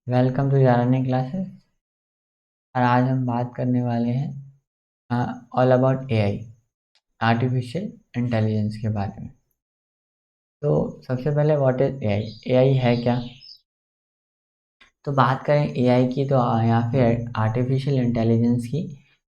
Welcome to जारानी classes. और आज हम बात करने वाले हैं all about AI, artificial intelligence के बारे में। तो सबसे पहले व्हाट इज एआई? एआई है क्या? तो बात करें एआई की, तो यहाँ पे आर्टिफिशियल इंटेलिजेंस की,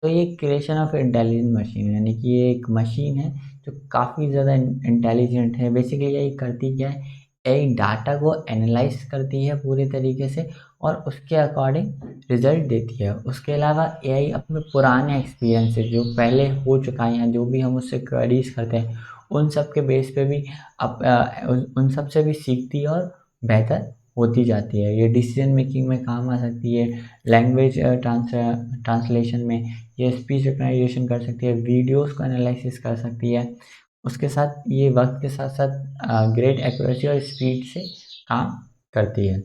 तो ये क्रिएशन ऑफ इंटेलिजेंट मशीन, यानी कि ये एक मशीन है जो काफ़ी ज़्यादा इंटेलिजेंट है। बेसिकली यही करती क्या है, एआई डाटा को एनालाइज करती है पूरे तरीके से और उसके अकॉर्डिंग रिजल्ट देती है। उसके अलावा एआई अपने पुराने एक्सपीरियंस से जो पहले हो चुका है या जो भी हम उससे क्वेरीज करते हैं उन सब के बेस पे भी उन सब से भी सीखती है और बेहतर होती जाती है। ये डिसीजन मेकिंग में काम आ सकती है, लैंग्वेज ट्रांसलेशन में, ये स्पीच रिकग्नाइजेशन कर सकती है, वीडियोस को एनालिसिस कर सकती है। उसके साथ ये वक्त के साथ साथ ग्रेट एक्यूरेसी और स्पीड से काम करती है।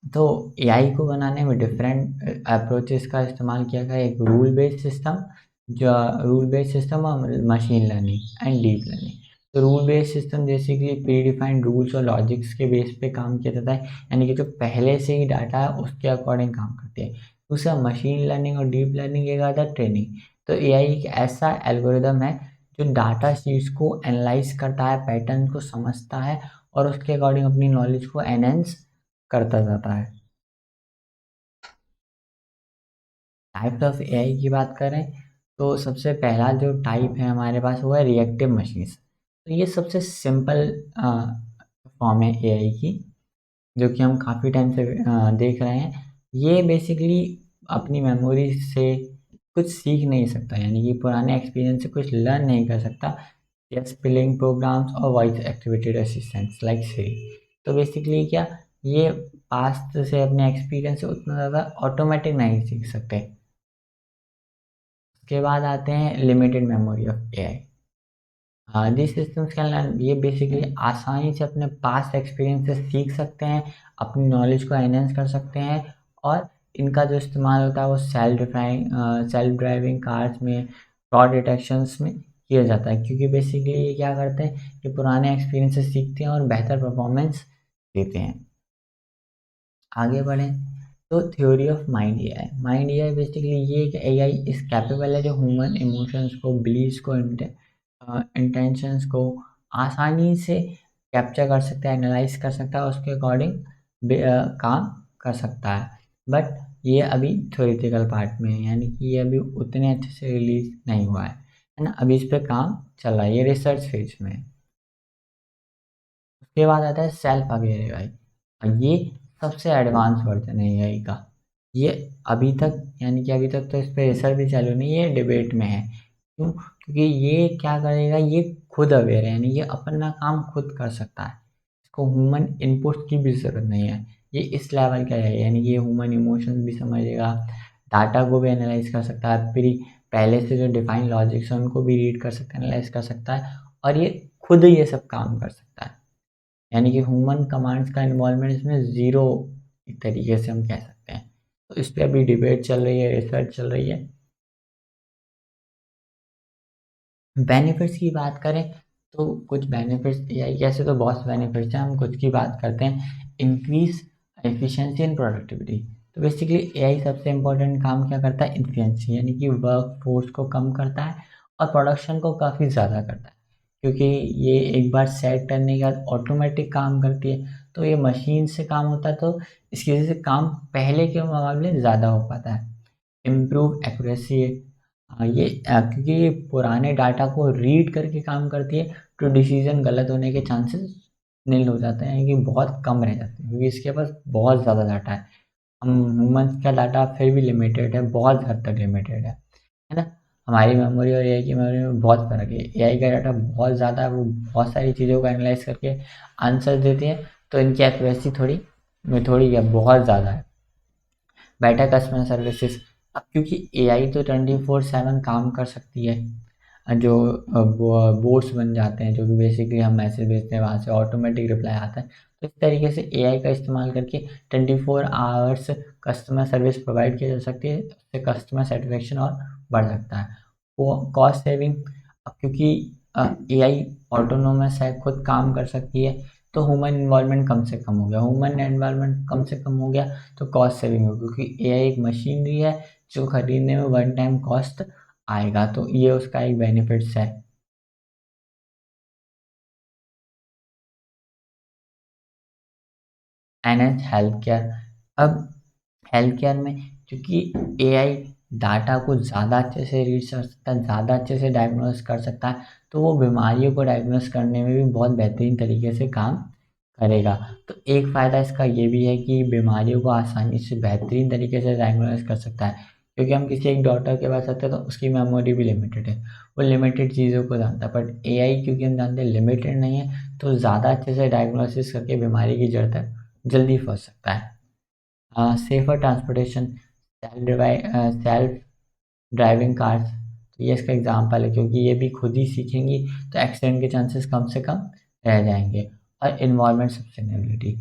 तो एआई को बनाने में डिफरेंट अप्रोचेस का इस्तेमाल किया गया। एक रूल बेस्ड सिस्टम, जो रूल बेस्ड सिस्टम और machine learning and deep learning. तो रूल बेस्ड सिस्टम जैसे कि प्री डिफाइंड रूल्स और लॉजिक्स के बेस पे काम किया जाता है, यानी कि जो पहले से ही डाटा है उसके अकॉर्डिंग काम करते हैं। दूसरा मशीन लर्निंग और डीप लर्निंग एक आता है ट्रेनिंग। तो एआई एक ऐसा एल्गोरिदम है जो डाटा शीट्स को एनालाइज करता है, पैटर्न को समझता है और उसके अकॉर्डिंग अपनी नॉलेज को एनहेंस करता जाता है। टाइप्स ऑफ एआई की बात करें तो सबसे पहला जो टाइप है हमारे पास वो है रिएक्टिव मशीन्स। तो ये सबसे सिंपल फॉर्म है एआई की, जो कि हम काफ़ी टाइम से देख रहे हैं। ये बेसिकली अपनी मेमोरी से कुछ सीख नहीं सकता, यानी कि पुराने एक्सपीरियंस से कुछ लर्न नहीं कर सकता। या स्पेलिंग प्रोग्राम्स और वॉइस एक्टिवेटेड असिस्टेंट्स लाइक सिरी। तो बेसिकली क्या, ये पास्ट से अपने एक्सपीरियंस से उतना ज़्यादा ऑटोमेटिक नहीं सीख सकते। उसके बाद आते हैं limited memory of AI. This systems can learn, ये बेसिकली आसानी से अपने पास्ट एक्सपीरियंस से सीख सकते हैं, अपनी नॉलेज को एनहेंस कर सकते हैं। और इनका जो इस्तेमाल होता है वो सेल्फ ड्राइविंग कार्स में, फ्रॉड डिटेक्शंस में किया जाता है, क्योंकि बेसिकली ये क्या करते हैं कि पुराने एक्सपीरियंस से सीखते हैं और बेहतर परफॉर्मेंस देते हैं। आगे बढ़ें तो theory of mind AI basically ये एक एआई इस कैपेबल है जो ह्यूमन इमोशंस को, बिलीव्स को, इंटेंशंस को आसानी से कैप्चर कर सकता है, एनालाइज कर सकता है, उसके अकॉर्डिंग काम कर सकता है। बट ये अभी थ्योरेटिकल पार्ट में है, यानी कि ये अभी उतने अच्छे से रिलीज नहीं हुआ है ना। अभी इस पे काम चल रहा है, ये रिसर्च फेज में है। उसके बाद आता है सेल्फ अवेयर एआई। ये सबसे एडवांस वर्जन है एआई का। ये अभी तक, यानी कि अभी तक तो इस पे रिसर्च भी चालू नहीं है, डिबेट में है। क्यों? क्योंकि ये क्या करेगा, ये खुद अवेयर है, यानी ये अपना काम खुद कर सकता है। इसको ह्यूमन इनपुट की भी ज़रूरत नहीं है। ये इस लेवल का है, यानी कि ये ह्यूमन इमोशंस भी समझेगा, डाटा को भी एनालाइज कर सकता है, फिर पहले से जो डिफाइन लॉजिक्स हैं उनको भी रीड कर सकता है, एनालाइज कर सकता है, और ये खुद ये सब काम कर सकता है। यानी कि ह्यूमन कमांड्स का इन्वॉल्वमेंट इसमें ज़ीरो एक तरीके से हम कह सकते हैं। तो इस पे अभी डिबेट चल रही है, रिसर्च चल रही है। बेनिफिट्स की बात करें तो कुछ बेनिफिट्स या ऐसे तो बहुत बेनिफिट्स हैं, हम कुछ की बात करते हैं। Increase efficiency and productivity. तो बेसिकली एआई सबसे इम्पोर्टेंट काम क्या करता है, इन्फ्लुएंसी, यानी कि वर्क फोर्स को कम करता है और प्रोडक्शन को काफ़ी ज़्यादा करता है, क्योंकि ये एक बार सेट करने के बाद ऑटोमेटिक काम करती है। तो ये मशीन से काम होता है, तो इसकी वजह से काम पहले के मुकाबले ज़्यादा हो पाता है। इम्प्रूव एक्यूरेसी, क्योंकि ये पुराने डाटा को रीड करके काम करती है, तो डिसीजन गलत होने के चांसेस नील हो जाते हैं, कि बहुत कम रह जाते हैं, क्योंकि इसके पास बहुत ज़्यादा डाटा है। हम ह्यूमन्स का डाटा फिर भी लिमिटेड है, बहुत हद तक लिमिटेड है ना। हमारी मेमोरी और एआई की मेमोरी में बहुत फ़र्क है। एआई का डाटा बहुत ज़्यादा है, वो बहुत सारी चीज़ों को एनालाइज करके आंसर देती है, तो इनकी एक्यूरेसी थोड़ी क्या बहुत ज़्यादा है। बेटर कस्टमर सर्विसेज, अब क्योंकि एआई तो 24/7 काम कर सकती है। जो बोट्स बन जाते हैं, जो कि बेसिकली हम मैसेज भेजते हैं वहाँ से ऑटोमेटिक रिप्लाई आता है। तो इस तरीके से एआई का इस्तेमाल करके 24 आवर्स कस्टमर सर्विस प्रोवाइड की जा सकती है, उससे कस्टमर सेटिस्फेक्शन और बढ़ सकता है। वो कॉस्ट सेविंग, अब क्योंकि एआई ऑटोनोमस है, खुद काम कर सकती है, तो ह्यूमन इन्वॉल्वमेंट कम से कम हो गया, ह्यूमन इन्वॉल्वमेंट कम से कम हो गया तो कॉस्ट सेविंग होगी, क्योंकि एआई एक मशीनरी है जो खरीदने में वन टाइम कॉस्ट आएगा, तो ये उसका एक बेनिफिट्स है। NH health care. अब हेल्थ केयर में क्योंकि एआई डाटा को ज़्यादा अच्छे से रीड कर सकता है, ज़्यादा अच्छे से डायग्नोस कर सकता है, तो वो बीमारियों को डायग्नोस करने में भी बहुत बेहतरीन तरीके से काम करेगा। तो एक फ़ायदा इसका ये भी है कि बीमारियों को आसानी से बेहतरीन तरीके से डायग्नोस कर सकता है, क्योंकि हम किसी एक डॉक्टर के पास आते हैं तो उसकी मेमोरी भी लिमिटेड है, वो लिमिटेड चीज़ों को जानता है, बट एआई क्योंकि हम जानते हैं लिमिटेड नहीं है, तो ज़्यादा अच्छे से डायग्नोसिस करके बीमारी की जड़ तक जल्दी पहुँच सकता है। Safer transportation, self driving cars, तो ये इसका एग्जांपल है, क्योंकि ये भी खुद ही सीखेंगी तो एक्सीडेंट के चांसेस कम से कम रह जाएंगे। और इन्वायरमेंट सस्टेनेबिलिटी,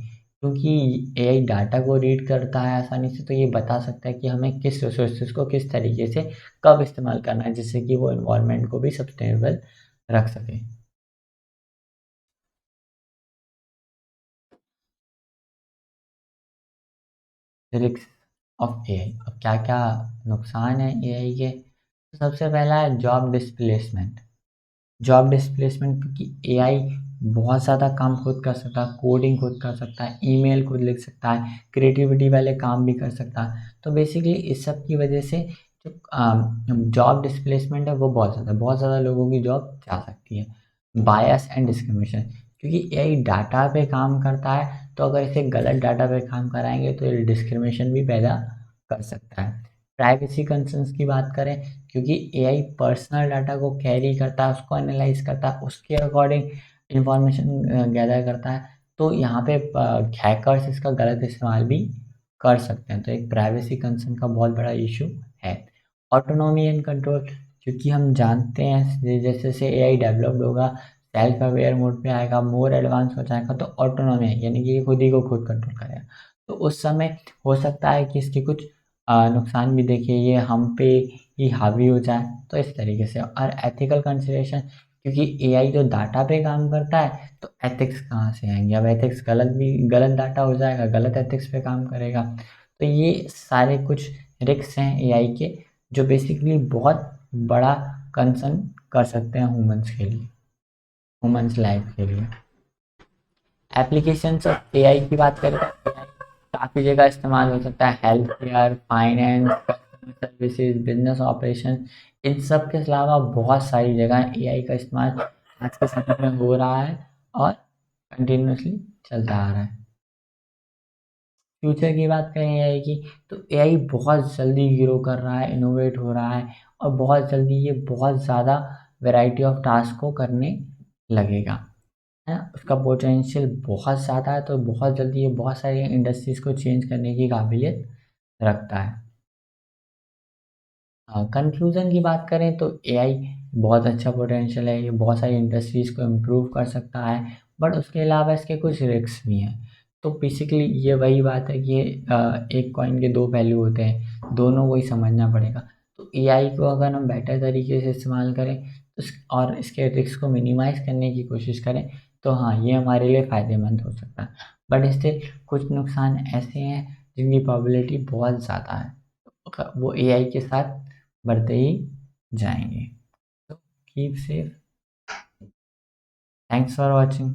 क्योंकि एआई डाटा को रीड करता है आसानी से, तो ये बता सकता है कि हमें किस रिसोर्सेज को किस तरीके से कब इस्तेमाल करना है, जिससे कि वो इन्वायरमेंट को भी सस्टेनेबल रख सके। रिस्क ऑफ एआई, अब क्या क्या नुकसान है एआई के, तो सबसे पहला है जॉब डिस्प्लेसमेंट। जॉब डिस्प्लेसमेंट, क्योंकि एआई बहुत ज़्यादा काम खुद कर सकता है, कोडिंग खुद कर सकता है, ईमेल खुद लिख सकता है, क्रिएटिविटी वाले काम भी कर सकता है, तो बेसिकली इस सब की वजह से जो जॉब डिस्प्लेसमेंट है वो बहुत ज़्यादा लोगों की जॉब जा सकती है। बायस एंड डिस्क्रिमिनेशन, क्योंकि एआई डाटा पे काम करता है, तो अगर इसे गलत डाटा पे काम कराएंगे तो ये डिस्क्रिमिनेशन भी पैदा कर सकता है। प्राइवेसी कंसर्न्स की बात करें, क्योंकि एआई पर्सनल डाटा को कैरी करता है, उसको एनालाइज करता है, उसके अकॉर्डिंग इंफॉर्मेशन गैदर करता है, तो यहाँ पे हैकर्स इसका गलत इस्तेमाल भी कर सकते हैं, तो एक प्राइवेसी कंसर्न का बहुत बड़ा इशू है। ऑटोनॉमी एंड कंट्रोल, क्योंकि हम जानते हैं जैसे जैसे एआई डेवलप्ड होगा, सेल्फ अवेयर मोड पे आएगा, मोर एडवांस हो जाएगा, तो ऑटोनॉमी है, यानी कि ये खुद ही को खुद कंट्रोल करेगा, तो उस समय हो सकता है कि इसके कुछ नुकसान भी देखिए, ये हम पे ही हावी हो जाए, तो इस तरीके से। और एथिकल कंसिडरेशन, क्योंकि एआई जो डाटा पे काम करता है, तो एथिक्स कहाँ से आएंगे, अब एथिक्स गलत डाटा हो जाएगा, गलत एथिक्स पे काम करेगा, तो ये सारे कुछ रिस्क हैं एआई के, जो बेसिकली बहुत बड़ा कंसर्न कर सकते हैं ह्यूमंस के लिए, ह्यूमंस लाइफ के लिए। एप्लीकेशंस ऑफ एआई की बात करें तो एआई काफ़ी जगह इस्तेमाल हो सकता है, health care, finance, customer services, business operation, इन सब के अलावा बहुत सारी जगह एआई का इस्तेमाल आज के समय में हो रहा है और कंटिन्यूसली चलता आ रहा है। फ्यूचर की बात करें एआई की, तो एआई बहुत जल्दी ग्रो कर रहा है, इनोवेट हो रहा है, और बहुत जल्दी ये बहुत ज़्यादा वैरायटी ऑफ टास्क को करने लगेगा, है ना? उसका पोटेंशियल बहुत ज़्यादा है, तो बहुत जल्दी ये बहुत सारी इंडस्ट्रीज़ को चेंज करने की काबिलियत रखता है। कंक्लूज़न की बात करें तो एआई बहुत अच्छा पोटेंशियल है, ये बहुत सारी इंडस्ट्रीज़ को इम्प्रूव कर सकता है, बट उसके अलावा इसके कुछ रिस्क भी हैं। तो बेसिकली ये वही बात है कि एक कॉइन के दो पहलू होते हैं, दोनों को ही समझना पड़ेगा। तो एआई को अगर हम बेटर तरीके से इस्तेमाल करें तो और इसके रिस्क को मिनिमाइज़ करने की कोशिश करें, तो हाँ, ये हमारे लिए फ़ायदेमंद हो सकता है। बट इससे कुछ नुकसान ऐसे हैं जिनकी प्रोबेबिलिटी बहुत ज़्यादा है, वो एआई के साथ बढ़ते ही जाएंगे। तो keep safe, thanks for watching.